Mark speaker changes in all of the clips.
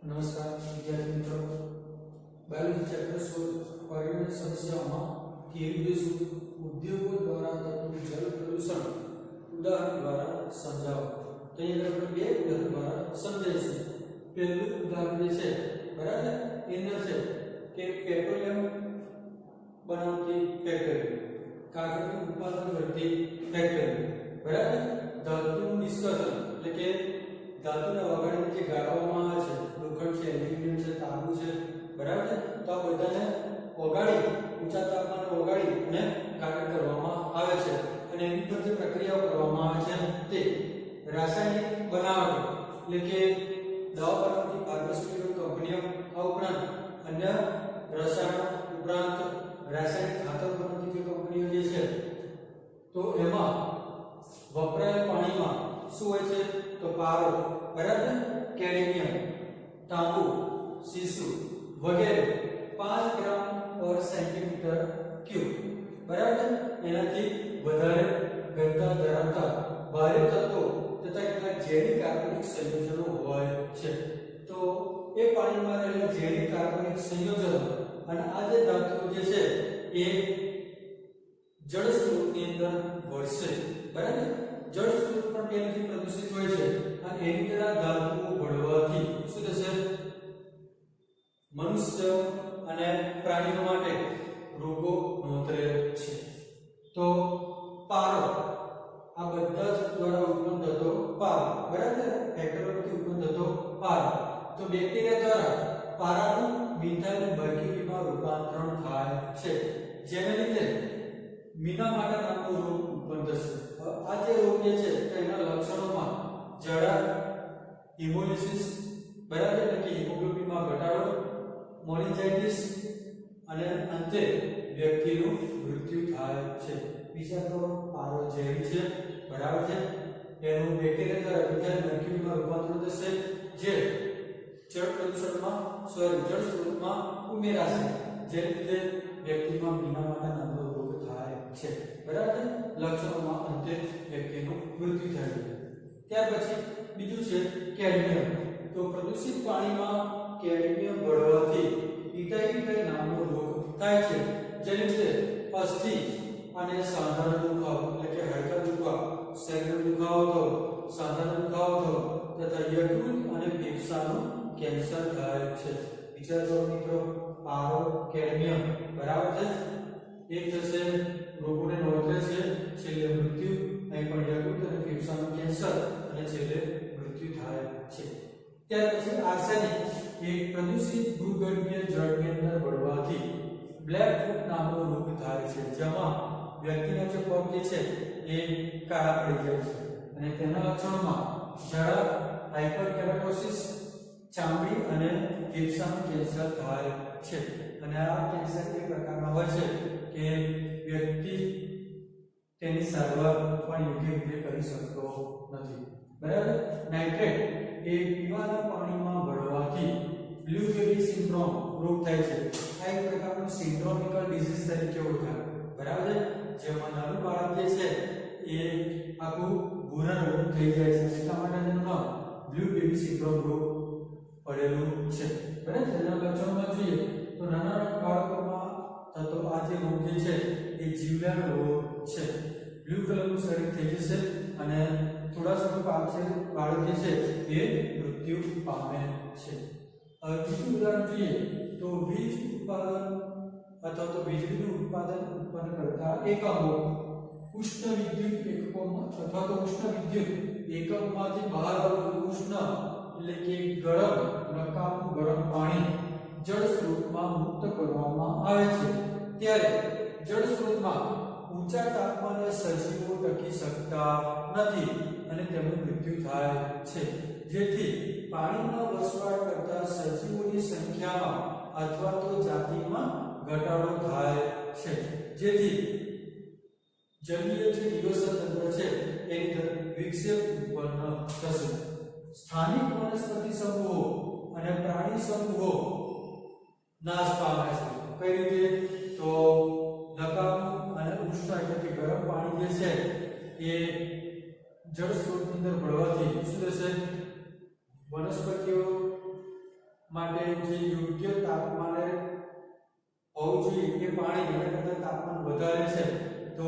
Speaker 1: नमस्कार विद्यार्थी मित्रों, बायोलॉजी चैप्टर 16 पर्यावरण समस्याओं उद्योगों द्वारा थતું जल प्रदूषण उदाहरण द्वारा समझाओ। तो ये આપણે બે ઉદાહરણ દ્વારા સમજાવીશું। પહેલું ઉદાહરણ જે છે બરાબર એની છે કે પેટ્રોલિયમ બનાવતી ફેક્ટરી, કાગળનું ઉત્પાદન કરતી ફેક્ટરી, બરાબર ધાતુનું નિષ્કાસન એટલે કે ધાતુના વગાડીને જે ગાળવામાં આવે છે, લોખંડ છે, એલ્યુમિનિયમ છે, તાંબુ છે, બરાબર તો આ બધાને ઓગાળી ઊંચા તાપમાને ઓગાળી અને કાગળ કરવામાં આવે છે અને એની પર જે પ્રક્રિયાઓ કરવામાં આવે છે તે રાસાયણિક બનાવટ એટલે કે દવા બનાવતી ફાર્માસ્યુટિકલ કંપનીઓ આ ઉપરાંત અન્ય રસાયણ ઉપરાંત રાસાયણિક ખાતર બનાવતી જે કંપનીઓ જે છે તો એમાં વપરાયેલ પાણીમાં શું હોય છે તો પારો, બરાબર કેડમિયમ, તાંબુ, સીસુ વગેરે 5 ગ્રામ પર સેન્ટીમીટર ક્યુબ, બરાબર એનાથી વધારે ઘનતા ધરાવતા ભારે તત્વો તથા કેટલાક ઝેરી કાર્બનિક સંયોજનો હોય છે। તો એ પાણીમાં રહેલા ઝેરી કાર્બનિક સંયોજનો અને આ જે ધાતુઓ જે છે એ જળ સ્ત્રોતની અંદર ભળશે, બરાબર જળ સ્ત્રોત પણ તેનાથી પ્રદૂષિત હોય છે અને એની અંદર ધાતુઓ ભળવાથી શું થશે, મનુષ્ય અને પ્રાણીઓ માટે રોગો નોંધાય છે। તો પારો આ બધા જ દ્વારા ઉત્પન્ન થતો પારો, બરાબર ફેક્ટરીથી ઉત્પન્ન થતો પારો, તો બેક્ટેરિયા દ્વારા પારાનું મિથાઇલ મર્ક્યુરીમાં રૂપાંતરણ થાય છે, જેને લીધે મીનામાટા નામનો રોગ ઉત્પન્ન થશે। આ જે રોગ જે છે તેના લક્ષણોમાં ઝાડા, હિમોલિસિસ, બરાબર એટલે કે હિમોગ્લોબિનમાં ઘટાડો, મોનિજાઇટિસ અને અંતે વ્યક્તિનું મૃત્યુ થાય છે। બીજા તો પારો ઝેરી છે, બરાબર છે એનું બેક્ટેરિયા દ્વારા મિથાઇલ મર્ક્યુરીમાં રૂપાંતરણ થશે જે જળ સ્ત્રોતમાં ઉમેરાશે, જેને લીધે વ્યક્તિમાં મીનામાટા નામનો રોગ થાય છે, બરાબર લક્ષણોમાં અંતે વ્યક્તિનું મૃત્યુ થાય છે। ત્યાર પછી બીજું છે કેડમિયમ। તો પ્રદૂષિત પાણીમાં કેડમિયમ ભળવાથી ઇટાઇટાઇ નામનો રોગ થાય છે, જેને લીધે અસ્થિ અને સાંધાનો દુખાવો એટલે કે હાડકા દુખાવો, શરીરનો દુખાવો થવો, સાંધાનો દુખાવો થવો તથા યકૃત અને ફેફસાનું કેન્સર થાય છે। વિચાર કરો મિત્રો, પારો કેડમિયમ, બરાબર છે એક થશે રોગોને નોંધે છે, છેલ્લે મૃત્યુ, અહીં પણ યકૃત અને ફેફસાનું કેન્સર અને છેલ્લે મૃત્યુ થાય છે। ત્યાર પછી આર્સેનિક એક પ્રદૂષિત ભૂગર્ભીય જળની અંદર ભળવાથી બ્લેક ફૂટ નામનો રોગ થાય છે, જેમાં વ્યક્તિનો જે પગ જે છે એ કાળા પડી જાય છે અને તેના લક્ષણોમાં ઝાડા, હાઇપરકેરાટોસિસ, ચામડી અને ફેફસાનું કેન્સર થાય છે અને આ કેન્સર એ પ્રકારના હોય છે કે વ્યક્તિ તેની સારવાર પણ યોગ્ય રીતે કરી શકતો નથી, બરાબર। નાઇટ્રેટ એ પીવાના પાણીમાં ભળવાથી બ્લુ બેબી સિન્ડ્રોમ રોગ થાય છે। આ એક પ્રકારનો સિન્ડ્રોમિકલ ડિઝીઝ તરીકે ઓળખાય, બરાબર જેમાં નાનું બાળક જે છે એ આખું ભૂરા રંગનું થઈ જાય છે, એટલા માટે તેનું નામ બ્લુ બેબી સિન્ડ્રોમ રોગ પડેલું છે, બરાબર। તેના લક્ષણોમાં જોઈએ તો નાના બાળકોમાં થતો આ જે રોગ જે છે એ જીવલેણ રોગ છે। બ્લુ કલરનું શરીર થઈ જશે અને થોડા સમય પછી બાળક જે છે એ મૃત્યુ પામે છે। હવે બીજું ઉદાહરણ જોઈએ તો વીજ ઉત્પાદન અથવા તો વીજળીનું ઉત્પાદન ઉત્પન્ન કરતા એકમો ઉષ્ણ વિદ્યુત એકમોમાં અથવા તો ઉષ્ણ વિદ્યુત એકમમાંથી બહાર આવતું ઉષ્ણ એટલે કે ગરમ નકામું ગરમ પાણી જળ સ્ત્રોતમાં મુક્ત કરવામાં આવે છે, ત્યારે જળ સ્ત્રોતમાં ઊંચા તાપમાને સજીવો ટકી શકતા નથી અને તેમનું મૃત્યુ થાય છે, જેથી પાણીમાં વસવાટ કરતા સજીવોની સંખ્યામાં અથવા તો જાતિમાં ઘટાડો થાય છે, જેથી જલીય જે જીવતંત્ર છે એની અંદર વિક્ષેપ ઉત્પન્ન થશે। સ્થાનિક વનસ્પતિ સમૂહો અને પ્રાણી સમૂહો નાશ પામે છે। કઈ રીતે તો નકામું અને ઉષ્ણ એટલે કે ગરમ પાણી જે છે એ જળ સ્ત્રોતની અંદર ભળવાથી શું થશે, વનસ્પતિઓ માટે જે યોગ્ય તાપમાને હોવું જોઈએ એ પાણી એના કરતાં તાપમાન વધારે છે તો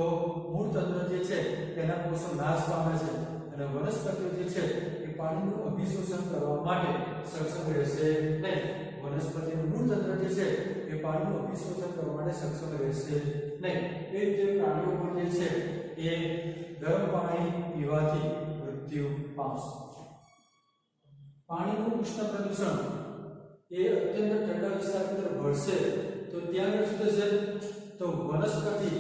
Speaker 1: મૂળ તંત્ર જે છે તેના કોષો નાશ પામે છે અને વનસ્પતિઓ જે છે એ પાણીનું અભિશોષણ કરવા માટે સક્ષમ રહેશે નહીં. વનસ્પતિનું મૂળ તંત્ર જે છે એ પાણીનું અભિશોષણ કરવા માટે સક્ષમ રહેશે નહીં. એ રીતે પ્રાણીઓ પણ જે છે એ ગરમ પાણી પીવાથી મૃત્યુ પામશે. પાણીનું ઉષ્ણ પ્રદૂષણ એ અત્યંત ઠંડા વિસ્તારની તરફ વળશે તો ત્યાં શું થશે તો વનસ્પતિ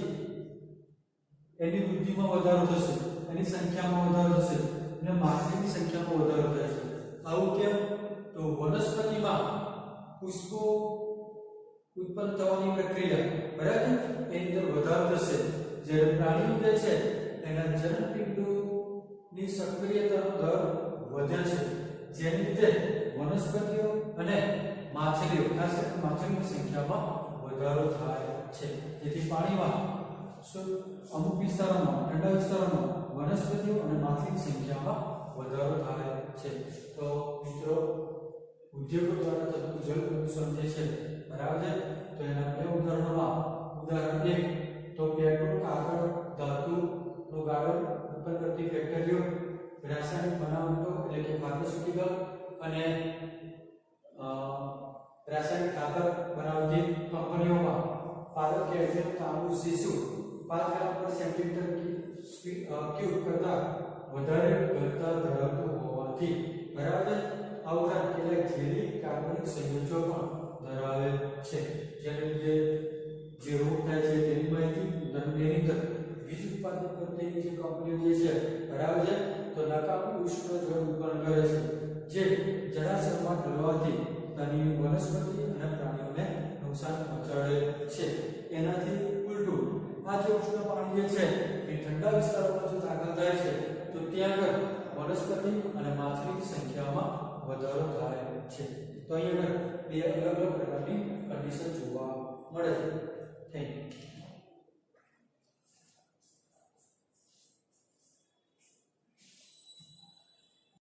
Speaker 1: એની વૃદ્ધિમાં વધારો થશે, એની સંખ્યામાં વધારો થશે અને માછલીની સંખ્યામાં વધારો થશે. આવું કેમ? તો વનસ્પતિમાં પુષ્પો ઉત્પન્ન થવાની પ્રક્રિયા બરાબર એની અંદર વધારો થશે, જ્યારે પ્રાણીઓ જે છે એના જનનપિંડોની સક્રિયતાનો દર વધે છે, જેની લીધે વનસ્પતિઓ અને માછલીઓ ખાસ કરીને માછલીની સંખ્યામાં વધારો થાય છે. જેથી પાણીમાં અમુક વિસ્તારોમાં ઠંડા વિસ્તારોમાં વનસ્પતિઓ અને માછલીની સંખ્યામાં વધારો થાય છે. તો મિત્રો ઉદ્યોગો દ્વારા થતું જળ પ્રદૂષણ જે છે બરાબર છે તો એના બે ઉદાહરણોમાં ઉદાહરણ 1 તો પેટ્રોલ, કાગળ, ધાતુનો ગાળો ઉત્પન્ન કરતી ફેક્ટરીઓ, રાસાયણિક બનાવટો એટલે કે ફાર્માસ્યુટિકલ અને રાસાયણિક ખાતર બનાવતી કંપનીઓમાં પારદ કેલ્શિયમ તાંબુ શીશુ 5 ગ્રામ પર સેન્ટીમીટર ક્યુબ કરતા વધારે ઘનતા ધરાવતું હોવાથી બરાબર આ ઉપરાંત કેટલાક ઝેરી કાર્બનિક સંયોજનો પણ ધરાવે છે, જેને લીધે જે રોગ થાય છે તેની માહિતી તેની અંદર વીજ ઉત્પાદન કરતી જે કંપનીઓ જે છે બરાબર છે તો નકામું ઉષ્ણ જળ ઉત્પન્ન કરે છે, જે જળાશયમાં ઢળવાથી તેની વનસ્પતિ અને પ્રાણીઓને નુકસાન પહોંચાડે છે. એનાથી ઉલટું આ જે ઉષ્ણ પાણી જે છે એ ઠંડા વિસ્તારોમાં જો દાખલ થાય છે તો ત્યાં આગળ વનસ્પતિ અને માછલીની સંખ્યામાં વધારો થાય છે. તો અહીંયા બે અલગ અલગ પ્રકારની કન્ડિશન જોવા મળે છે. Thank you.